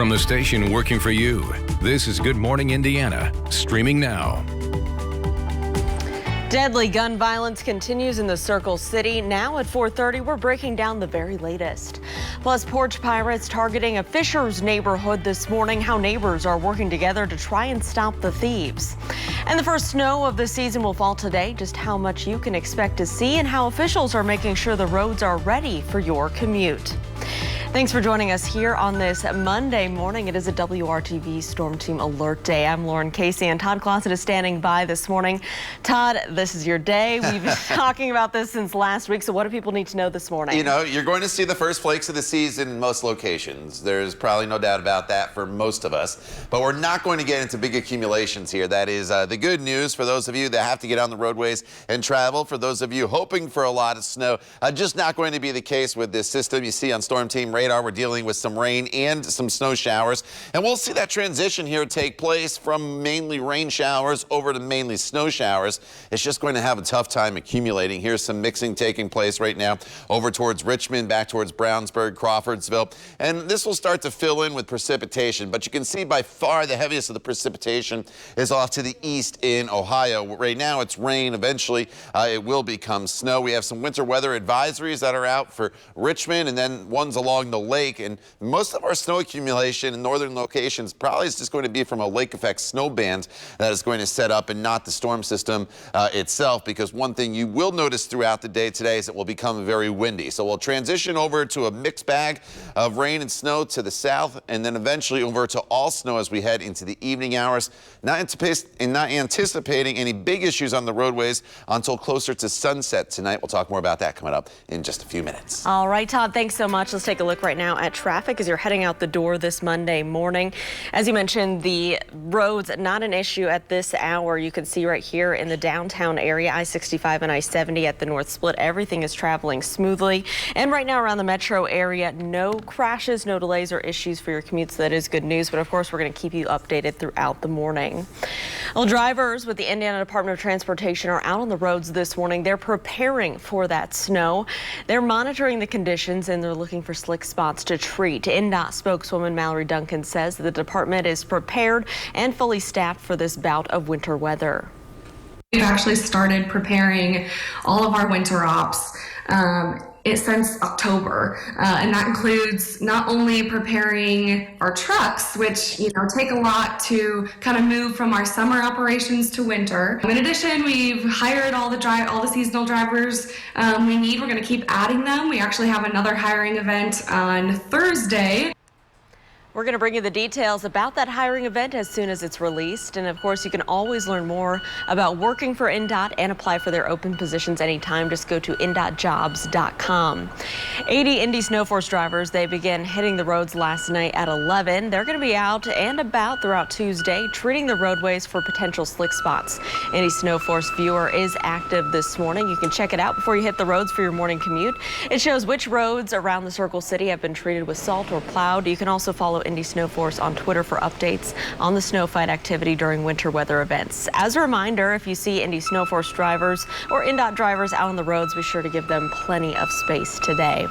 from the station working for you. This is Good Morning Indiana, streaming now. Deadly gun violence continues in the Circle City. Now at 4:30, we're breaking down the very latest. Plus, porch pirates targeting a Fishers neighborhood this morning, how neighbors are working together to try and stop the thieves. And the first snow of the season will fall today, just how much you can expect to see and how officials are making sure the roads are ready for your commute. Thanks for joining us here on this Monday morning. It is a WRTV Storm Team Alert Day. I'm Lauren Casey, and Todd Closet is standing by this morning. Todd, this is your day. We've been talking about this since last week, so what do people need to know this morning? You know, you're going to see the first flakes of the season in most locations. There's probably no doubt about that for most of us, but we're not going to get into big accumulations here. That is the good news for those of you that have to get on the roadways and travel. For those of you hoping for a lot of snow, just not going to be the case with this system. You see on Storm Team radar, we're dealing with some rain and some snow showers, and we'll see that transition here take place from mainly rain showers over to mainly snow showers. It's just going to have a tough time accumulating. Here's some mixing taking place right now over towards Richmond, back towards Brownsburg, Crawfordsville, and this will start to fill in with precipitation, but you can see by far the heaviest of the precipitation is off to the east in Ohio. Right now it's rain. Eventually it will become snow. We have some winter weather advisories that are out for Richmond, and then ones along the lake, and most of our snow accumulation in northern locations probably is just going to be from a lake effect snow band that is going to set up and not the storm system itself, because one thing you will notice throughout the day today is it will become very windy. So we'll transition over to a mixed bag of rain and snow to the south, and then eventually over to all snow as we head into the evening hours. Not anticipating any big issues on the roadways until closer to sunset tonight. We'll talk more about that coming up in just a few minutes. All right, Todd, thanks so much. Let's take a look right now at traffic as you're heading out the door this Monday morning. As you mentioned, the roads not an issue at this hour. You can see right here in the downtown area, I-65 and I-70 at the North Split. Everything is traveling smoothly. And right now around the metro area, no crashes, no delays or issues for your commutes. That is good news. But of course, we're going to keep you updated throughout the morning. Well, drivers with the Indiana Department of Transportation are out on the roads this morning. They're preparing for that snow. They're monitoring the conditions and they're looking for slick spots to treat. INDOT spokeswoman Mallory Duncan says the department is prepared and fully staffed for this bout of winter weather. We've actually started preparing all of our winter ops since October, and that includes not only preparing our trucks, which take a lot to kind of move from our summer operations to winter. In addition, we've hired all the seasonal drivers we need. We're going to keep adding them. We actually have another hiring event on Thursday. We're going to bring you the details about that hiring event as soon as it's released. And of course, you can always learn more about working for INDOT and apply for their open positions anytime. Just go to indotjobs.com. 80 Indy Snowforce drivers, they began hitting the roads last night at 11. They're going to be out and about throughout Tuesday, treating the roadways for potential slick spots. Indy Snowforce Viewer is active this morning. You can check it out before you hit the roads for your morning commute. It shows which roads around the Circle City have been treated with salt or plowed. You can also follow Indy Snowforce on Twitter for updates on the snow fight activity during winter weather events. As a reminder, if you see Indy Snowforce drivers or INDOT drivers out on the roads, be sure to give them plenty of space today.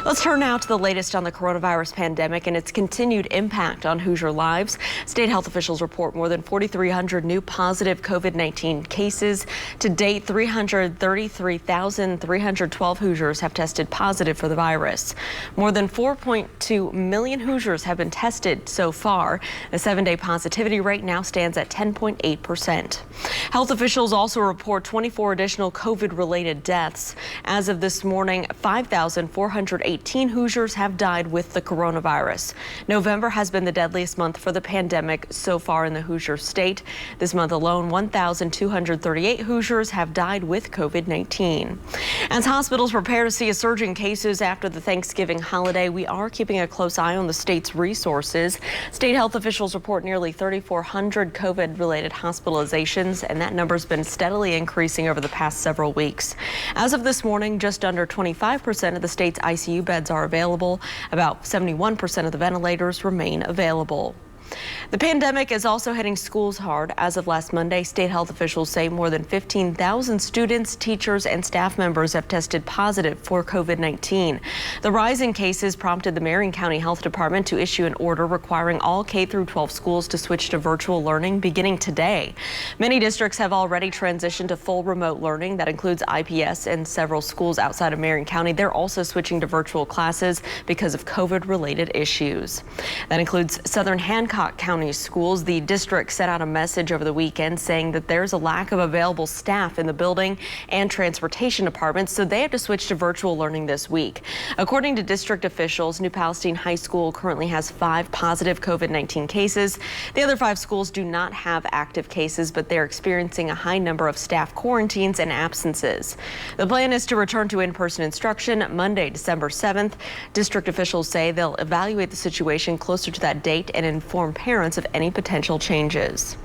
Let's turn now to the latest on the coronavirus pandemic and its continued impact on Hoosier lives. State health officials report more than 4,300 new positive COVID-19 cases. To date, 333,312 Hoosiers have tested positive for the virus. More than 4.2 million Hoosiers have been tested so far. The 7-day positivity rate now stands at 10.8%. Health officials also report 24 additional COVID-related deaths. As of this morning, 5,418 Hoosiers have died with the coronavirus. November has been the deadliest month for the pandemic so far in the Hoosier state. This month alone, 1,238 Hoosiers have died with COVID-19. As hospitals prepare to see a surge in cases after the Thanksgiving holiday, we are keeping a close eye on the state's resources. State health officials report nearly 3,400 COVID-related hospitalizations, and that number's been steadily increasing over the past several weeks. As of this morning, just under 25% of the state's ICU beds are available. About 71% of the ventilators remain available. The pandemic is also hitting schools hard. As of last Monday, state health officials say more than 15,000 students, teachers, and staff members have tested positive for COVID-19. The rise in cases prompted the Marion County Health Department to issue an order requiring all K-12 schools to switch to virtual learning beginning today. Many districts have already transitioned to full remote learning. That includes IPS and several schools outside of Marion County. They're also switching to virtual classes because of COVID-related issues. That includes Southern Hancock County schools. The district sent out a message over the weekend saying that there's a lack of available staff in the building and transportation departments, so they have to switch to virtual learning this week. According to district officials, New Palestine High School currently has 5 positive COVID-19 cases. The other 5 schools do not have active cases, but they're experiencing a high number of staff quarantines and absences. The plan is to return to in-person instruction Monday, December 7th. District officials say they'll evaluate the situation closer to that date and inform parents of any potential changes.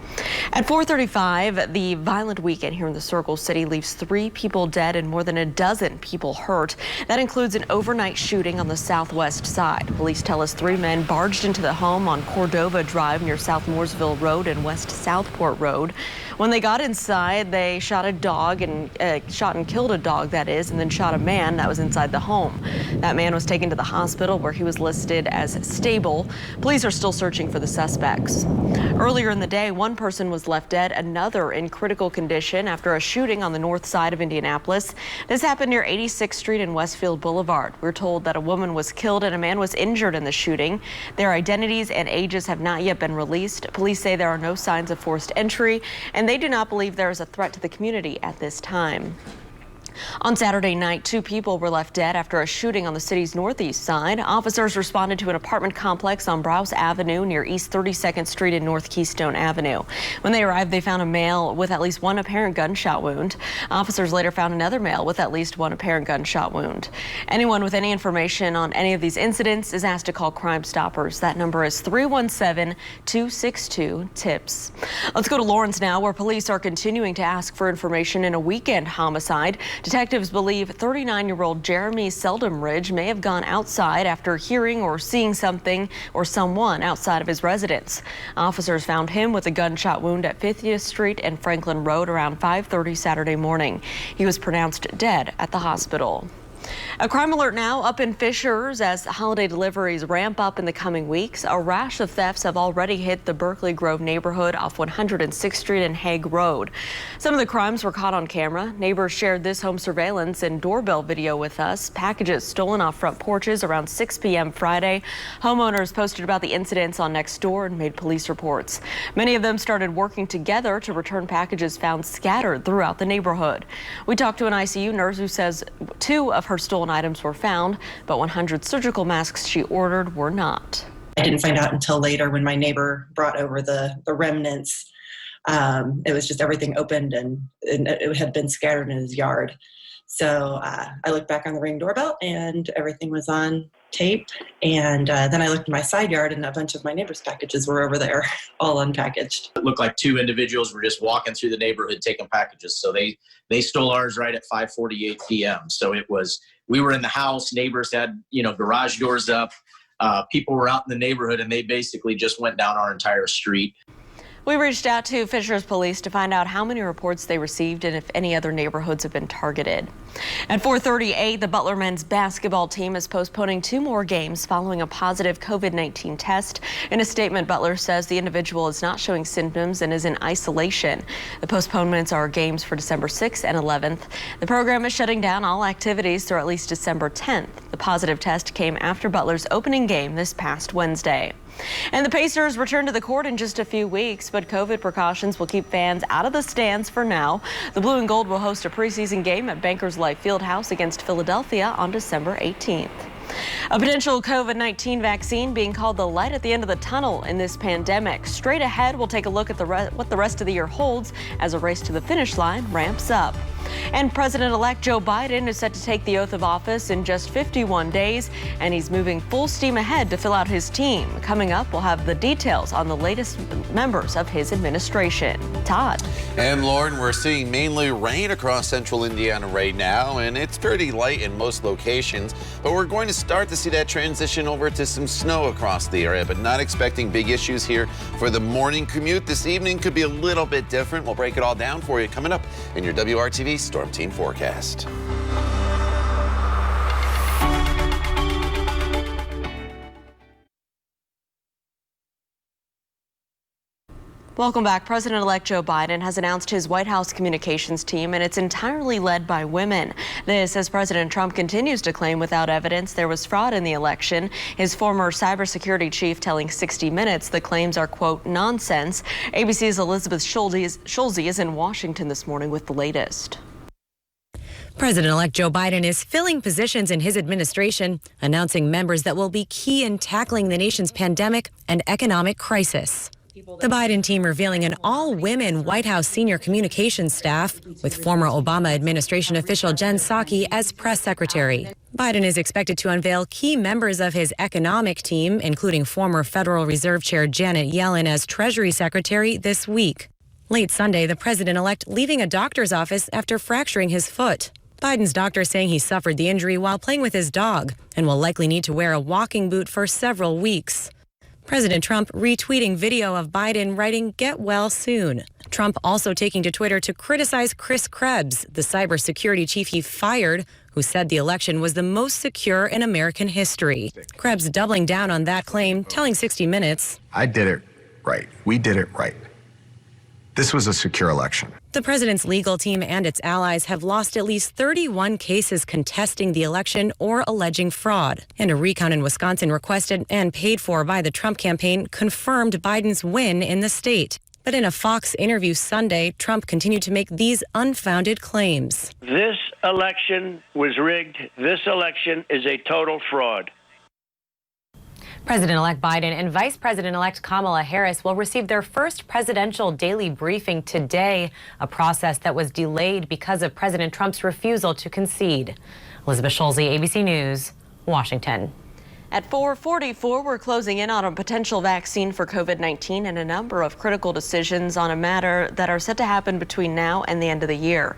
At 4:35, the violent weekend here in the Circle City leaves 3 people dead and more than a dozen people hurt. That includes an overnight shooting on the southwest side. Police tell us 3 men barged into the home on Cordova Drive near South Mooresville Road and West Southport Road. When they got inside, they shot a dog and shot and killed a dog, that is, and then shot a man that was inside the home. That man was taken to the hospital where he was listed as stable. Police are still searching for the suspects. Earlier in the day, one person was left dead, another in critical condition after a shooting on the north side of Indianapolis. This happened near 86th Street and Westfield Boulevard. We're told that a woman was killed and a man was injured in the shooting. Their identities and ages have not yet been released. Police say there are no signs of forced entry, and they do not believe there is a threat to the community at this time. On Saturday night, 2 people were left dead after a shooting on the city's northeast side. Officers responded to an apartment complex on Browse Avenue near East 32nd Street and North Keystone Avenue. When they arrived, they found a male with at least 1 apparent gunshot wound. Officers later found another male with at least 1 apparent gunshot wound. Anyone with any information on any of these incidents is asked to call Crime Stoppers. That number is 317-262-TIPS. Let's go to Lawrence now, where police are continuing to ask for information in a weekend homicide. Detectives believe 39-year-old Jeremy Seldom-Ridge may have gone outside after hearing or seeing something or someone outside of his residence. Officers found him with a gunshot wound at 50th Street and Franklin Road around 5:30 Saturday morning. He was pronounced dead at the hospital. A crime alert now up in Fishers as holiday deliveries ramp up in the coming weeks. A rash of thefts have already hit the Berkeley Grove neighborhood off 106th Street and Hague Road. Some of the crimes were caught on camera. Neighbors shared this home surveillance and doorbell video with us. Packages stolen off front porches around 6 p.m. Friday. Homeowners posted about the incidents on Nextdoor and made police reports. Many of them started working together to return packages found scattered throughout the neighborhood. We talked to an ICU nurse who says 2 of her stolen items were found, but 100 surgical masks she ordered were not. I didn't find out until later when my neighbor brought over the remnants. It was just everything opened and it had been scattered in his yard. So I looked back on the Ring doorbell and everything was on tape. And then I looked in my side yard and a bunch of my neighbor's packages were over there, all unpackaged. It looked like 2 individuals were just walking through the neighborhood taking packages. So they stole ours right at 5:48 p.m. So we were in the house, neighbors had, garage doors up. People were out in the neighborhood and they basically just went down our entire street. We reached out to Fishers Police to find out how many reports they received and if any other neighborhoods have been targeted. At 4:38, the Butler men's basketball team is postponing 2 more games following a positive COVID-19 test. In a statement, Butler says the individual is not showing symptoms and is in isolation. The postponements are games for December 6th and 11th. The program is shutting down all activities through at least December 10th. The positive test came after Butler's opening game this past Wednesday. And the Pacers return to the court in just a few weeks, but COVID precautions will keep fans out of the stands for now. The Blue and Gold will host a preseason game at Bankers Life Fieldhouse against Philadelphia on December 18th. A potential COVID-19 vaccine being called the light at the end of the tunnel in this pandemic. Straight ahead, we'll take a look at what the rest of the year holds as a race to the finish line ramps up. And President-elect Joe Biden is set to take the oath of office in just 51 days, and he's moving full steam ahead to fill out his team. Coming up, we'll have the details on the latest members of his administration. Todd. And Lauren, we're seeing mainly rain across central Indiana right now, and it's pretty light in most locations, but we're going to start to see that transition over to some snow across the area, but not expecting big issues here for the morning commute. This evening could be a little bit different. We'll break it all down for you coming up in your WRTV Storm Team forecast. Welcome back. President-elect Joe Biden has announced his White House communications team, and it's entirely led by women. This as President Trump continues to claim without evidence there was fraud in the election. His former cybersecurity chief telling 60 Minutes the claims are, quote, nonsense. ABC's Elizabeth Schulze is in Washington this morning with the latest. President-elect Joe Biden is filling positions in his administration, announcing members that will be key in tackling the nation's pandemic and economic crisis. The Biden team revealing an all-women White House senior communications staff with former Obama administration official Jen Psaki as press secretary. Biden is expected to unveil key members of his economic team, including former Federal Reserve Chair Janet Yellen as Treasury Secretary this week. Late Sunday, the president-elect leaving a doctor's office after fracturing his foot. Biden's doctor saying he suffered the injury while playing with his dog and will likely need to wear a walking boot for several weeks. President Trump retweeting video of Biden writing, "Get well soon." Trump also taking to Twitter to criticize Chris Krebs, the cybersecurity chief he fired, who said the election was the most secure in American history. Krebs doubling down on that claim, telling 60 Minutes, "I did it right. We did it right. This was a secure election." The president's legal team and its allies have lost at least 31 cases contesting the election or alleging fraud. And a recount in Wisconsin requested and paid for by the Trump campaign confirmed Biden's win in the state. But in a Fox interview Sunday, Trump continued to make these unfounded claims. This election was rigged. This election is a total fraud. President-elect Biden and Vice President-elect Kamala Harris will receive their first presidential daily briefing today, a process that was delayed because of President Trump's refusal to concede. Elizabeth Schulze, ABC News, Washington. At 4:44, we're closing in on a potential vaccine for COVID-19 and a number of critical decisions on a matter that are set to happen between now and the end of the year.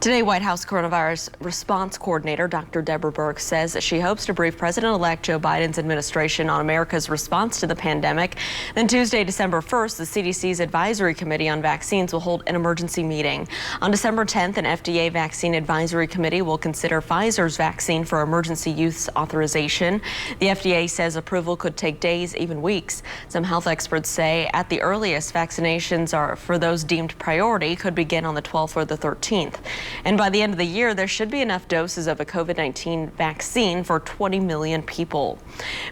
Today, White House Coronavirus Response Coordinator Dr. Deborah Birx says that she hopes to brief President-elect Joe Biden's administration on America's response to the pandemic. Then Tuesday, December 1st, the CDC's Advisory Committee on Vaccines will hold an emergency meeting. On December 10th, an FDA Vaccine Advisory Committee will consider Pfizer's vaccine for emergency use authorization. The FDA says approval could take days, even weeks. Some health experts say at the earliest, vaccinations are for those deemed priority could begin on the 12th or the 13th. And by the end of the year, there should be enough doses of a COVID-19 vaccine for 20 million people.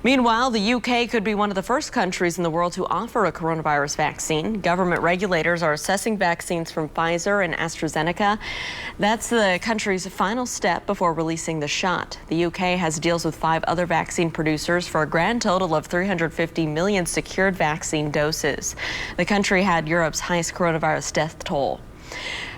Meanwhile, the UK could be one of the first countries in the world to offer a coronavirus vaccine. Government regulators are assessing vaccines from Pfizer and AstraZeneca. That's the country's final step before releasing the shot. The UK has deals with 5 other vaccine producers for a grand total of 350 million secured vaccine doses. The country had Europe's highest coronavirus death toll.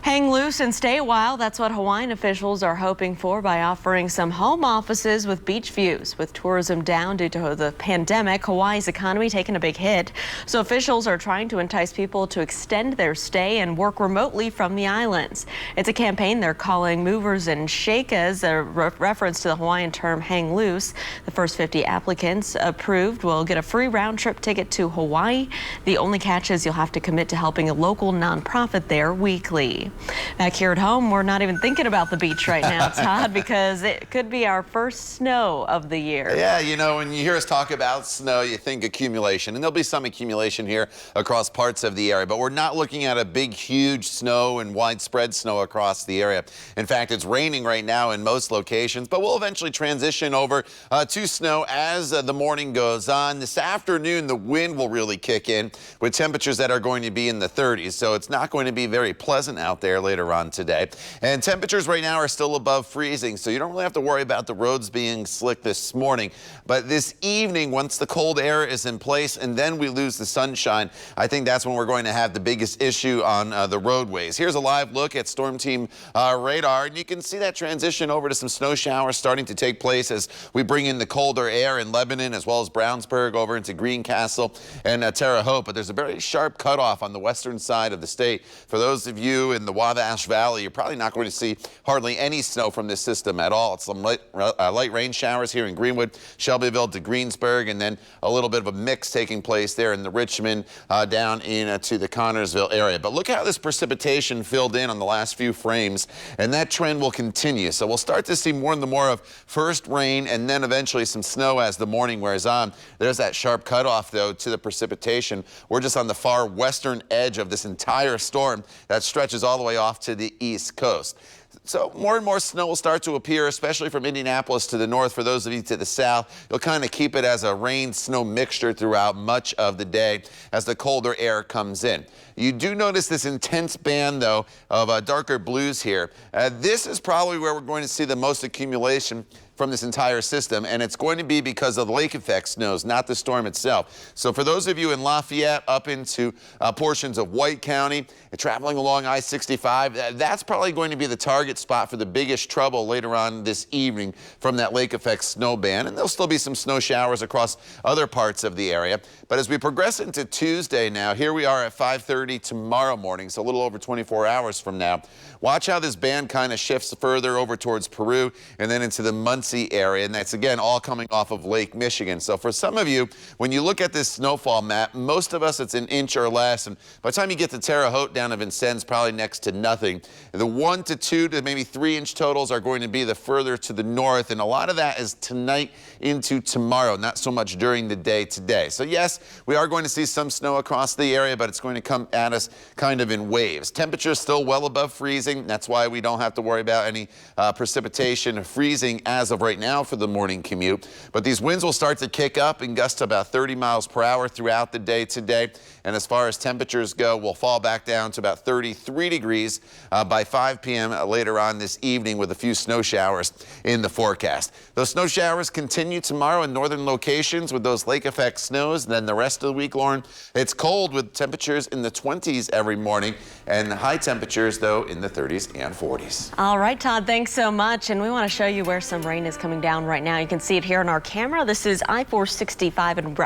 Hang loose and stay a while. That's what Hawaiian officials are hoping for by offering some home offices with beach views. With tourism down due to the pandemic, Hawaii's economy taking a big hit. So officials are trying to entice people to extend their stay and work remotely from the islands. It's a campaign they're calling Movers and Shakers, a reference to the Hawaiian term hang loose. The first 50 applicants approved will get a free round trip ticket to Hawaii. The only catch is you'll have to commit to helping a local nonprofit there weekly. Back here at home, we're not even thinking about the beach right now, Todd, because it could be our first snow of the year. Yeah, you know, when you hear us talk about snow, you think accumulation, and there'll be some accumulation here across parts of the area, but we're not looking at a big, huge snow and widespread snow across the area. In fact, it's raining right now in most locations, but we'll eventually transition over to snow as the morning goes on. This afternoon, the wind will really kick in with temperatures that are going to be in the 30s, so it's not going to be very pleasant out there later on today. And temperatures right now are still above freezing, so you don't really have to worry about the roads being slick this morning. But this evening, once the cold air is in place and then we lose the sunshine, I think that's when we're going to have the biggest issue on the roadways. Here's a live look at Storm Team radar, and you can see that transition over to some snow showers starting to take place as we bring in the colder air in Lebanon as well as Brownsburg over into Greencastle and Terre Haute. But there's a very sharp cutoff on the western side of the state. For those of you in the the Wabash Valley, you're probably not going to see hardly any snow from this system at all. It's some light rain showers here in Greenwood, Shelbyville to Greensburg, and then a little bit of a mix taking place there in the Richmond down into the Connorsville area. But look how this precipitation filled in on the last few frames, and that trend will continue. So we'll start to see more and more of first rain and then eventually some snow as the morning wears on. There's that sharp cutoff, though, to the precipitation. We're just on the far western edge of this entire storm that stretches all the way off to the east coast. So more and more snow will start to appear, especially from Indianapolis to the north. For those of you to the south, you'll kind of keep it as a rain-snow mixture throughout much of the day as the colder air comes in. You do notice this intense band, though, of darker blues here. This is probably where we're going to see the most accumulation from this entire system, and it's going to be because of the lake effect snows, not the storm itself. So for those of you in Lafayette up into portions of White County and traveling along I-65, that's probably going to be the target spot for the biggest trouble later on this evening from that lake effect snow band. And there'll still be some snow showers across other parts of the area. But as we progress into Tuesday now, here we are at 5:30 tomorrow morning, so a little over 24 hours from now. Watch how this band kind of shifts further over towards Peru and then into the Muncie area, and that's again all coming off of Lake Michigan. So for some of you, when you look at this snowfall map, most of us it's an inch or less, and by the time you get to Terre Haute down to Vincennes, probably next to nothing. The 1 to 2 to maybe 3 inch totals are going to be the further to the north, and a lot of that is tonight into tomorrow, not so much during the day today. So yes, we are going to see some snow across the area, but it's going to come at us kind of in waves. Temperatures still well above freezing. That's why we don't have to worry about any precipitation or freezing as of right now for the morning commute. But these winds will start to kick up and gust to about 30 miles per hour throughout the day today. And as far as temperatures go, we'll fall back down to about 33 degrees by 5 p.m. later on this evening with a few snow showers in the forecast. Those snow showers continue tomorrow in northern locations with those lake effect snows. And then the rest of the week, Lauren, it's cold with temperatures in the 20s every morning and high temperatures, though, in the 30s and 40s. All right, Todd, thanks so much. And we want to show you where some rain is coming down right now. You can see it here on our camera. This is I-465 and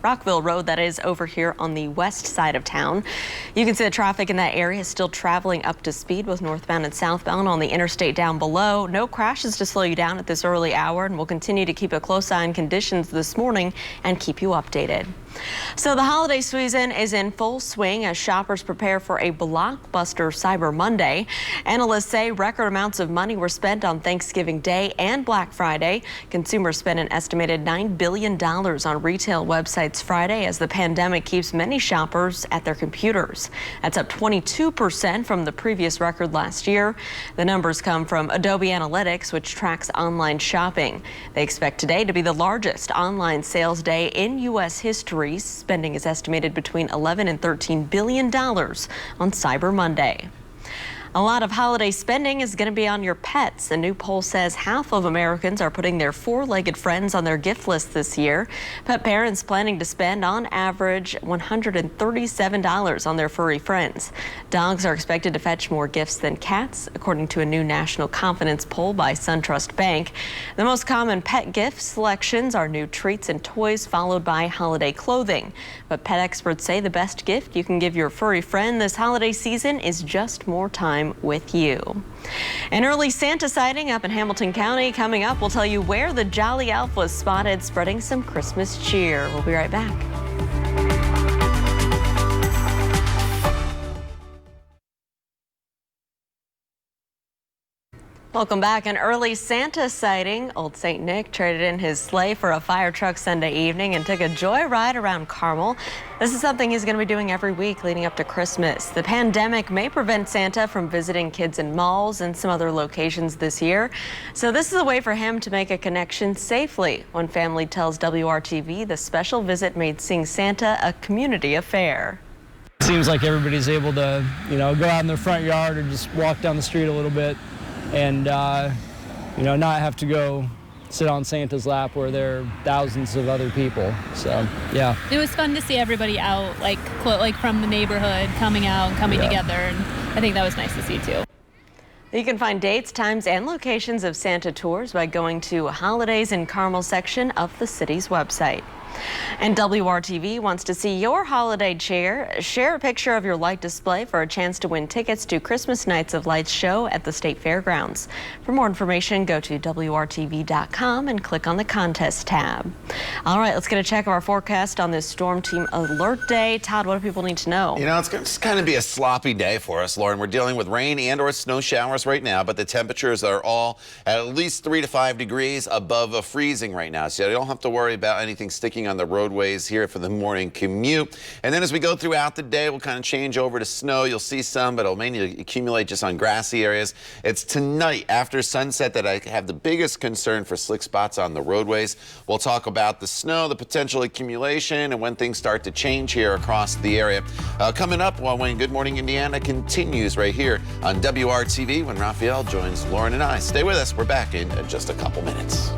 Rockville Road. That is over here on the west side of town. You can see the traffic in that area is still traveling up to speed with northbound and southbound on the interstate down below. No crashes to slow you down at this early hour, and we'll continue to keep a close eye on conditions this morning and keep you updated. So the holiday season is in full swing as shoppers prepare for a blockbuster Cyber Monday. Analysts say record amounts of money were spent on Thanksgiving Day and Black Friday. Consumers spent an estimated $9 billion on retail websites Friday as the pandemic keeps many shoppers at their computers. That's up 22% from the previous record last year. The numbers come from Adobe Analytics, which tracks online shopping. They expect today to be the largest online sales day in U.S. history. Spending is estimated between $11 and $13 billion on Cyber Monday. A lot of holiday spending is going to be on your pets. A new poll says half of Americans are putting their four-legged friends on their gift list this year. Pet parents planning to spend on average $137 on their furry friends. Dogs are expected to fetch more gifts than cats, according to a new national confidence poll by SunTrust Bank. The most common pet gift selections are new treats and toys, followed by holiday clothing. But pet experts say the best gift you can give your furry friend this holiday season is just more time with you. An early Santa sighting up in Hamilton County coming up. We'll tell you where the Jolly Elf was spotted spreading some Christmas cheer. We'll be right back. Welcome back. An early Santa sighting. Old St. Nick traded in his sleigh for a fire truck Sunday evening and took a joyride around Carmel. This is something he's going to be doing every week leading up to Christmas. The pandemic may prevent Santa from visiting kids in malls and some other locations this year. So this is a way for him to make a connection safely. One family tells WRTV the special visit made seeing Santa a community affair. Seems like everybody's able to, go out in their front yard or just walk down the street a little bit and, not have to go sit on Santa's lap where there are thousands of other people. So, yeah. It was fun to see everybody out, like from the neighborhood, coming out and coming together. And I think that was nice to see, too. You can find dates, times, and locations of Santa tours by going to Holidays in Carmel section of the city's website. And WRTV wants to see your holiday cheer. Share a picture of your light display for a chance to win tickets to Christmas Nights of Lights show at the State Fairgrounds. For more information, go to WRTV.com and click on the contest tab. All right, let's get a check of our forecast on this Storm Team Alert Day. Todd, what do people need to know? You know, it's going to kind of be a sloppy day for us, Lauren. We're dealing with rain and or snow showers right now, but the temperatures are all at least 3 to 5 degrees above freezing right now. So you don't have to worry about anything sticking on the roadways here for the morning commute. And then as we go throughout the day, we'll kind of change over to snow. You'll see some, but it'll mainly accumulate just on grassy areas. It's tonight after sunset that I have the biggest concern for slick spots on the roadways. We'll talk about the snow, the potential accumulation, and when things start to change here across the area. Coming up when Good Morning Indiana continues right here on WRTV when Raphael joins Lauren and I. Stay with us. We're back in just a couple minutes.